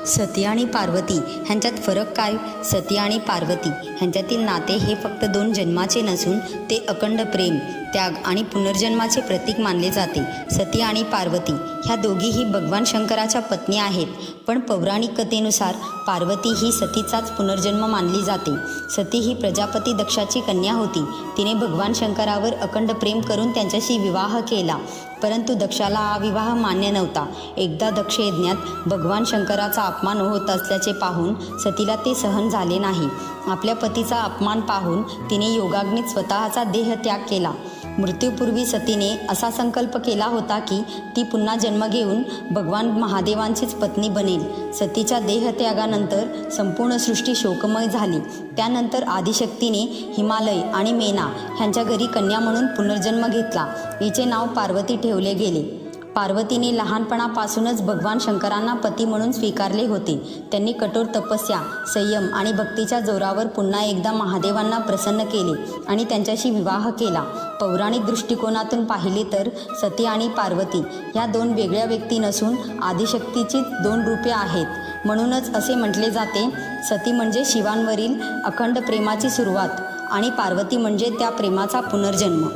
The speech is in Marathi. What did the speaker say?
सती आणि पार्वती ह्यांच्यात फरक काय? सती आणि पार्वती ह्यांच्यातील नाते हे फक्त दोन जन्माचे नसून ते अखंड प्रेम, त्याग आणि पुनर्जन्माचे प्रतीक मानले जाते. सती आणि पार्वती ह्या दोघीही भगवान शंकराच्या पत्नी आहेत, पण पौराणिक कथेनुसार पार्वती ही सतीचाच पुनर्जन्म मानली जाते. सती ही प्रजापती दक्षाची कन्या होती. तिने भगवान शंकरावर अखंड प्रेम करून त्यांच्याशी विवाह केला, परंतु दक्षाला हा विवाह मान्य नव्हता. एकदा दक्ष यज्ञात भगवान शंकराचा अपमान होत असल्याचे पाहून सतीला ते सहन झाले नाही. आपल्या पतीचा अपमान पाहून तिने योगाग्नीत स्वतःचा देह त्याग केला. मृत्यूपूर्वी सतीने असा संकल्प केला होता की ती पुन्हा जन्म घेऊन भगवान महादेवांचीच पत्नी बनेल. सतीच्या देहत्यागानंतर संपूर्ण सृष्टी शोकमय झाली. त्यानंतर आदिशक्तीने हिमालय आणि मेना ह्यांच्या घरी कन्या म्हणून पुनर्जन्म घेतला. हिचे नाव पार्वती ठेवले गेले. पार्वतीने लहानपणापासूनच भगवान शंकरांना पती म्हणून स्वीकारले होते. त्यांनी कठोर तपस्या, संयम आणि भक्तीच्या जोरावर पुन्हा एकदा महादेवांना प्रसन्न केले आणि त्यांच्याशी विवाह केला. पौराणिक दृष्टिकोनातून पाहिले तर सती आणि पार्वती ह्या दोन वेगळ्या व्यक्ती नसून आदिशक्तीची दोन रूपे आहेत. म्हणूनच असे म्हटले जाते, सती म्हणजे शिवांवरील अखंड प्रेमाची सुरुवात आणि पार्वती म्हणजे त्या प्रेमाचा पुनर्जन्म.